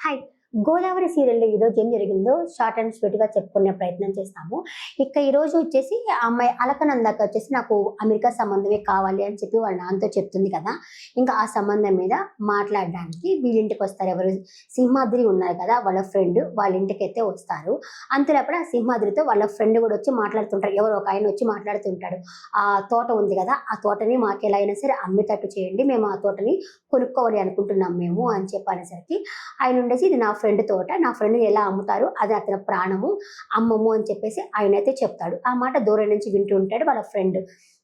Hi. 'Godavari' సీరియల్‌లో ఈరోజు ఏం జరిగిందో షార్ట్ అండ్ స్వీట్‌గా చెప్పుకునే ప్రయత్నం చేస్తాము. ఇక ఈరోజు వచ్చేసి ఆ అమ్మాయి అలకనందాక వచ్చేసి నాకు అమెరికా సంబంధమే కావాలి అని చెప్పి వాళ్ళ నాన్నతో చెప్తుంది కదా! ఇంకా ఆ సంబంధం మీద మాట్లాడడానికి వీళ్ళింటికొస్తారు ఎవరు? సింహాద్రి ఉన్నారు కదా! వాళ్ళ ఫ్రెండ్ వాళ్ళ ఇంటికైతే వస్తారు. అంతలోపల ఆ సింహాద్రితో వాళ్ళ ఫ్రెండ్ కూడా వచ్చి మాట్లాడుతుంటారు. ఎవరో ఒక ఆయన వచ్చి మాట్లాడుతుంటాడు. "ఆ తోట ఉంది కదా! ఆ తోటని మాకెలా అయినా సరే అమ్మేటట్టు చేయండి. మేము ఆ తోటని కొనుక్కోవాలి అనుకుంటున్నాం మేము" అని చెప్పి అనేసరికి ఆయనుండేసి ఇది నా ఫ్రెండ్ తోట. నా ఫ్రెండ్‌ని ఎలా అమ్ముతారు? అది అతని ప్రాణము. అమ్మము అని చెప్పేసి ఆయనైతే చెప్తాడు. ఆ మాట దూరం నుంచి వింటూ ఉంటాడు వాళ్ళ ఫ్రెండ్.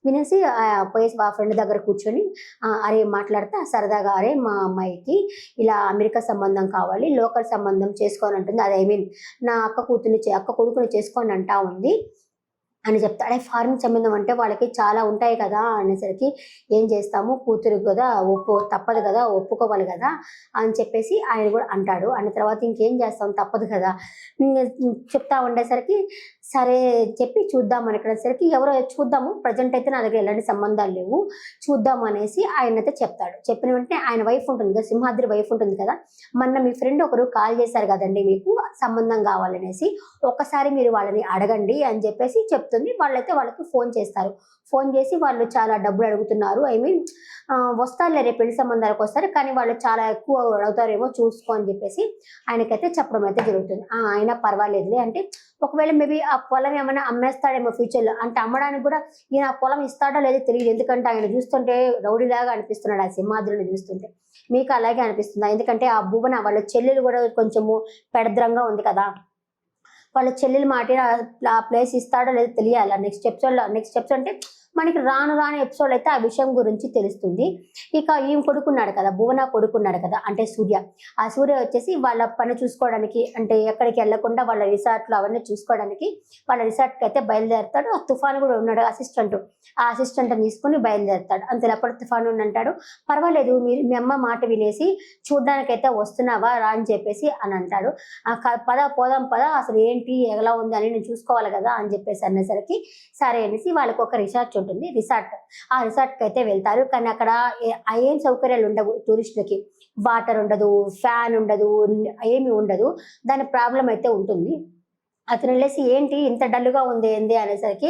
వినేసి పోయేసి మా ఫ్రెండ్ దగ్గర కూర్చొని అరే మాట్లాడితే సరదాగా "అరే మా అమ్మాయికి ఇలా అమెరికా సంబంధం కావాలి. లోకల్ సంబంధం చేసుకోనంటుంది. అది ఐ మీన్ నా అక్క కొడుకుని చేసుకోనంటా ఉంది" అని చెప్తా. అదే ఫారిన్ సంబంధం అంటే వాళ్ళకి చాలా ఉంటాయి కదా! అనేసరికి ఏం చేస్తాము కూతురు గదా! తప్పదు గదా! ఒప్పుకోవాలి గదా! అని చెప్పేసి ఆయన గూడా అంటాడు. అన్న తర్వాత ఇంకేం చేస్తాం తప్పదు కదా! చెప్తా ఉండేసరికి సరే చెప్పి చూద్దాం అనుకునేసరికి ఎవరో చూద్దాము ప్రెజెంట్ అయితే నా దగ్గర ఎలాంటి సంబంధాలు లేవు. చూద్దాం అనేసి ఆయనైతే చెప్తాడు. చెప్పిన వెంటనే ఆయన వైఫ్ ఉంటుంది కదా! సింహాద్రి వైఫ్ ఉంటుంది కదా! మొన్న మీ ఫ్రెండ్ ఒకరు కాల్ చేశారు కదండీ మీకు సంబంధం కావాలనేసి. ఒక్కసారి మీరు వాళ్ళని అడగండి అని చెప్పేసి చెప్తుంది. వాళ్ళైతే వాళ్ళకి ఫోన్ చేస్తారు. ఫోన్ చేసి వాళ్ళు చాలా డబ్బులు అడుగుతున్నారు. ఐ మీన్ వస్తారులే రేపు పెళ్లి సంబంధాలకొస్తారు. కానీ వాళ్ళు చాలా ఎక్కువ అడుగుతారేమో చూసుకో అని చెప్పేసి ఆయనకైతే చెప్పడం అయితే జరుగుతుంది. అయినా పర్వాలేదులే అంటే ఒకవేళ మేబీ ఆ పొలం ఏమన్నా అమ్మేస్తాడేమో ఫ్యూచర్‌లో. అంటే అమ్మడానికి కూడా ఈయన ఆ పొలం ఇస్తాడో లేదో తెలీదు. ఎందుకంటే ఆయన చూస్తుంటే రౌడీలాగా అనిపిస్తున్నాడు ఆ సింహాద్రిని చూస్తుంటే. మీకు అలాగే అనిపిస్తుందా? ఎందుకంటే ఆ భువన వాళ్ళ చెల్లెలు కూడా కొంచెము పెడద్రంగా ఉంది కదా! వాళ్ళ చెల్లెలు మాట ఆ ప్లేస్ ఇస్తాడో లేదో తెలియాల. నెక్స్ట్ ఎపిసోడ్ అంటే మనకి రాను రాను ఎపిసోడ్ అయితే ఆ విషయం గురించి తెలుస్తుంది. ఇక ఈమె కొడుకున్నాడు కదా! భువన కొడుకున్నాడు కదా! అంటే సూర్య. ఆ సూర్య వచ్చేసి వాళ్ళ పని చూసుకోవడానికి అంటే ఎక్కడికి ఎళ్ళకుండా వాళ్ళ రిసార్ట్‌లో అవన్నీ చూసుకోవడానికి వాళ్ళ రిసార్ట్‌కయితే బయలుదేరుతాడు. ఆ తుఫాన్ కూడా ఉన్నాడు అసిస్టెంట్. ఆ అసిస్టెంట్‌ని తీసుకొని బయలుదేరుతాడు. అంతలోపల తుఫాన్ ఉండంటాడు. "పర్వాలేదు మీ అమ్మ మాట వినేసి చూడ్డానికైతే వస్తున్నావా రా" అని చెప్పేసి అని అంటాడు. "పద పోదాం పద అసలు ఏంటి ఎలా ఉంది అని నేను చూసుకోవాలి కదా!" అని చెప్పేసి అనేసరికి సరే అనేసి వాళ్ళకి ఒక రిసార్ట్ ఉంటుంది. ఆ రిసార్ట్‌కైతే వెళ్తారు. కానీ అక్కడ ఏం సౌకర్యాలు ఉండవు టూరిస్టులకి. వాటర్ ఉండదు, ఫ్యాన్ ఉండదు, ఏమి ఉండదు. దాని ప్రాబ్లమ్ అయితే ఉంటుంది. అతనెళ్ళేసి "ఏంటి ఇంత డల్‌గా ఉంది ఏంది" అనేసరికి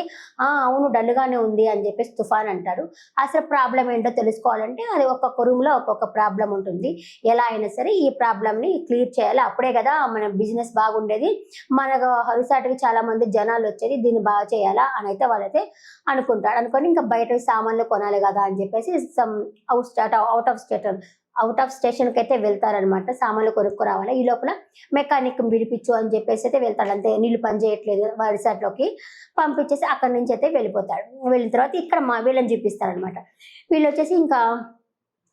అవును డల్‌గానే ఉంది" అని చెప్పేసి తుఫాన్ అంటాడు. అసలు ప్రాబ్లమ్ ఏంటో తెలుసుకోవాలంటే అది ఒక్కొక్క రూమ్‌లో ఒక్కొక్క ప్రాబ్లమ్ ఉంటుంది. ఎలా అయినా సరే ఈ ప్రాబ్లమ్‌ని క్లియర్ చేయాలి. అప్పుడే కదా మన బిజినెస్ బాగుండేది. మనకు రిసార్ట్‌కి చాలా మంది జనాలొచ్చేది. దీన్ని బాగా చేయాలా అనైతే వాళ్ళైతే అనుకుంటాడు. అనుకోని ఇంకా బయట సామాన్లు కొనాలి గదా! అని చెప్పేసి ఔట్ ఆఫ్ స్టేషన్‌కైతే వెళ్తారనమాట. సామాన్లు కొనుక్కోరావాలి. ఈ లోపల మెకానిక్ పిలిపిచ్చు అని చెప్పేసి అయితే వెళ్తాడు. అంతే నీళ్ళు పని చేయట్లేదు రిసార్ట్‌లోకి పంపించేసి అక్కడి నుంచి అయితే వెళ్ళిపోతాడు. వెళ్ళిన తర్వాత ఇక్కడ వీళ్ళని చూపిస్తారనమాట. వీళ్ళొచ్చేసి ఇంకా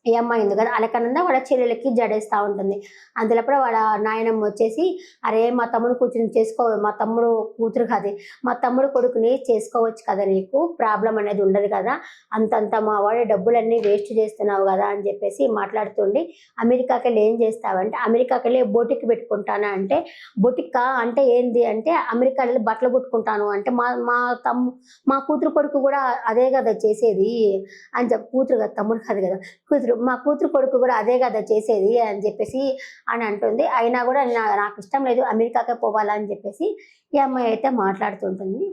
ఈ అమ్మాయి ఉంది కదా! అలకనంద వాళ్ళ చెల్లెలకి జడేస్తా ఉంటుంది. అంతలోపల వాళ్ళ నాయనమ్మ వచ్చేసి "అరే మా తమ్ముడు కూతురిని మా తమ్ముడు కూతురు కాదు, మా తమ్ముడు కొడుకుని చేసుకోవచ్చు కదా నీకు. ప్రాబ్లమ్ అనేది ఉండదు కదా! అంతంత మా వాడి డబ్బులన్నీ వేస్ట్ చేస్తున్నావు కదా!" అని చెప్పేసి మాట్లాడుతుండి "అమెరికాకెళ్ళి ఏం చేస్తావంటే" "అమెరికాకెళ్ళి బొటిక్ పెట్టుకుంటానా" అంటే "బొటిక్కా అంటే ఏంది" అంటే "అమెరికాలో బట్టలు కుట్టుకుంటాను" అంటే మా కూతురు కొడుకు కూడా అదే కదా చేసేది అని కూతురు కదా తమ్ముడు కాదు కదా! మా కూతురు కొడుకు కూడా అదే కదా చేసేది అని చెప్పేసి అని అంటుంది. అయినా కూడా నాకిష్టం లేదు అమెరికాకే పోవాలని చెప్పేసి ఈ అమ్మాయి అయితే మాట్లాడుతుంటుంది.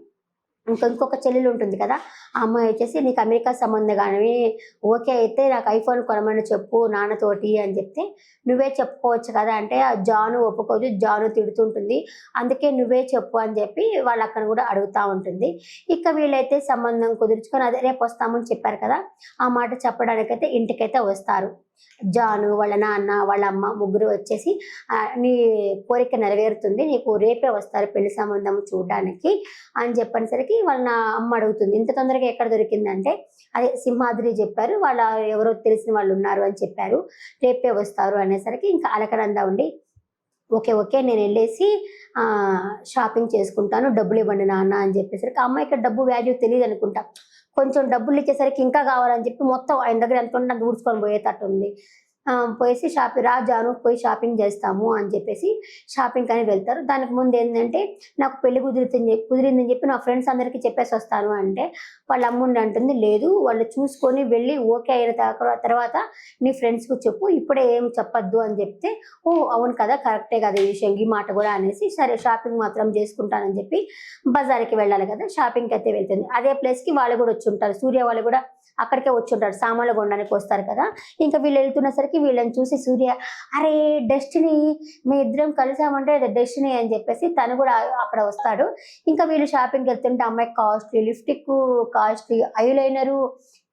ఇంకొక చెల్లెలు ఉంటుంది కదా! ఆ అమ్మాయి వచ్చేసి "నీకు అమెరికా సంబంధం గాని ఓకే అయితే నాకు ఐఫోన్ కొనమని చెప్పు నాన్నతోటి" అని చెప్తే "నువ్వే చెప్పుకోవచ్చు కదా!" అంటే జాను ఒప్పుకోదు. జాను తిడుతుంటుంది. అందుకే "నువ్వే చెప్పు" అని చెప్పి వాళ్ళ అక్కని కూడా అడుగుతా ఉంటుంది. ఇక వీళ్ళైతే సంబంధం కుదుర్చుకొని అదే రేపొస్తామని చెప్పారు కదా! ఆ మాట చెప్పడానికైతే ఇంటికైతే వస్తారు. జాను, వాళ్ళ నాన్న, వాళ్ళ అమ్మ ముగ్గురు వచ్చేసి "నీ కోరిక నెరవేరుతుంది. నీకు రేపే వస్తారు పెళ్లి సంబంధం చూడ్డానికి" అని చెప్పనేసరికి వాళ్ళ అమ్మ అడుగుతుంది. "ఇంత తొందరగా ఎక్కడ దొరికిందంటే" అదే సింహాద్రి చెప్పారు. వాళ్ళ ఎవరో తెలిసిన వాళ్ళున్నారు అని చెప్పారు. రేపే వస్తారు అనేసరికి ఇంకా అలకనంద ఉండి ఓకే. ఓకే. నేనెళ్ళేసి షాపింగ్ చేసుకుంటాను. డబ్బులివ్వండి నాన్న అని చెప్పేసరికి ఆ అమ్మాయికి డబ్బు వాల్యూ తెలీదనుకుంటా. కొంచెం డబ్బులిచ్చేసరికి ఇంకా కావాలని చెప్పి మొత్తం ఆయన దగ్గర ఎంతుంటే అంత ఊడ్చుకొని పోయేటట్టుంది. పోయేసి షాపింగ్ రా జాను పోయి షాపింగ్ చేస్తాము అని చెప్పేసి షాపింగ్ అని వెళ్తారు. దానికి ముందు ఏంటంటే నాకు పెళ్లి కుదిరిందని చెప్పి నా ఫ్రెండ్స్ అందరికీ చెప్పేసి వస్తాను అంటే వాళ్ళ అమ్ముండి అంటుంది, లేదు వాళ్ళు చూసుకొని వెళ్ళి ఓకే అయిన తర్వాత నీ ఫ్రెండ్స్కి చెప్పు, ఇప్పుడే ఏం చెప్పొద్దు అని చెప్తే, ఓ అవును కదా కరెక్టే కదా ఈ విషయం ఈ మాట కూడా అనేసి, సరే షాపింగ్ మాత్రం చేసుకుంటానని చెప్పి బజార్కి వెళ్ళాలి కదా, షాపింగ్కి అయితే వెళ్తుంది. అదే ప్లేస్కి వాళ్ళు కూడా వచ్చి ఉంటారు, సూర్య వాళ్ళు కూడా అక్కడికే వచ్చి ఉంటారు, సామాన్లు కొనడానికి వస్తారు కదా. ఇంకా వీళ్ళు వెళ్తున్నసరికి వీళ్ళని చూసి సూర్య, అరే డెస్టినీ మీ ఇద్దరం కలిసామంటే అది డెస్టినీ అని చెప్పేసి తను కూడా అక్కడ వస్తాడు. ఇంకా వీళ్ళు షాపింగ్కి వెళ్తుంటే అమ్మాయి costly lipstick, costly eyeliner,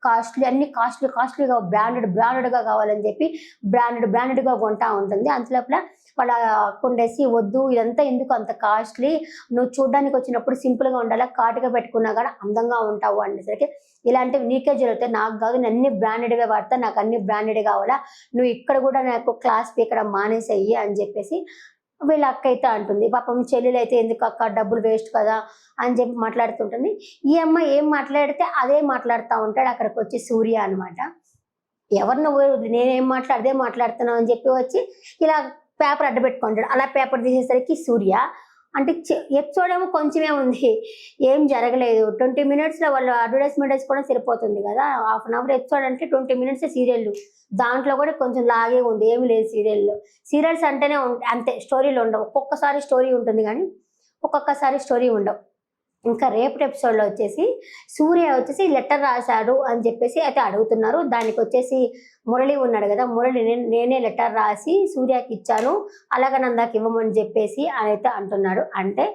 costly అన్ని కాస్ట్లీగా బ్రాండెడ్గా కావాలని చెప్పి బ్రాండెడ్గా కొంటా ఉంటుంది. అంతలోపల వాళ్ళ కొండేసి, వద్దు ఇదంతా ఎందుకు అంత కాస్ట్లీ, నువ్వు చూడడానికి వచ్చినప్పుడు సింపుల్గా ఉండాలా, కాటుగా పెట్టుకున్నా కూడా అందంగా ఉంటావు అనేసరికి, ఇలాంటివి నీకే జరుగుతాయి నాకు కాదు, నేను అన్ని బ్రాండెడ్గా వాడతా, నాకు అన్ని బ్రాండెడ్ కావాలా, నువ్వు ఇక్కడ కూడా నాకు క్లాస్ పీకడం మానేసేయి అని చెప్పేసి వీళ్ళ అక్క అయితే అంటుంది. పాపం చెల్లెలు అయితే ఎందుకు అక్క డబ్బులు వేస్ట్ కదా అని చెప్పి మాట్లాడుతుంటుంది. ఈ అమ్మాయి ఏం మాట్లాడితే అదే మాట్లాడుతూ ఉంటాడు అక్కడికి వచ్చి సూర్య అనమాట. ఎవరు నువ్వు, నేనేం అదే మాట్లాడుతున్నావు అని చెప్పి వచ్చి ఇలా పేపర్ అడ్డు పెట్టుకుంటాడు. అలా పేపర్ తీసేసరికి సూర్య అంటే ఎపిసోడ్ ఏమో కొంచెమే ఉంది, ఏం జరగలేదు, 20 minutesలో వాళ్ళు అడ్వర్టైజ్మెంట్ వేసుకోవడం సరిపోతుంది కదా, హాఫ్ అన్ అవర్ ఎపిసోడ్ అంటే 20 minutes సీరియల్, దాంట్లో కూడా కొంచెం లాగే ఉంది, ఏమి లేదు సీరియల్లో. సీరియల్స్ అంటేనే అంతే, స్టోరీలు ఉండవు, ఒక్కొక్కసారి స్టోరీ ఉంటుంది కానీ ఒక్కొక్కసారి స్టోరీ ఉండవు. ఇంకా రేపటి ఎపిసోడ్లో వచ్చేసి సూర్య వచ్చేసి లెటర్ రాశాడు అని చెప్పేసి అయితే అడుగుతున్నారు. దానికి వచ్చేసి మురళి ఉన్నాడు కదా, మురళి నేనే లెటర్ రాసి సూర్యకి ఇచ్చాను, అలకనందాకి ఇవ్వమని చెప్పేసి అని అయితే అంటున్నాడు. అంటే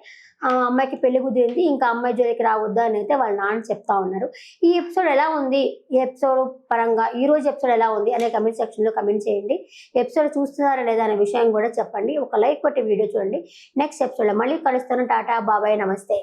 అమ్మాయికి పెళ్లి కుదిరింది, ఇంకా అమ్మాయి జోలికి రావద్దు అని అయితే వాళ్ళ నాన్న చెప్తా ఉన్నారు. ఈ ఎపిసోడ్ ఎలా ఉంది, ఈ ఎపిసోడ్ పరంగా ఈ రోజు ఎపిసోడ్ ఎలా ఉంది అనే కమెంట్ సెక్షన్లో కమెంట్ చేయండి. ఎపిసోడ్ చూస్తున్నారా లేదా అనే విషయం కూడా చెప్పండి. ఒక లైక్ కొట్టి వీడియో చూడండి. నెక్స్ట్ ఎపిసోడ్లో మళ్ళీ కలుస్తాను. టాటా బాబాయ్ నమస్తే.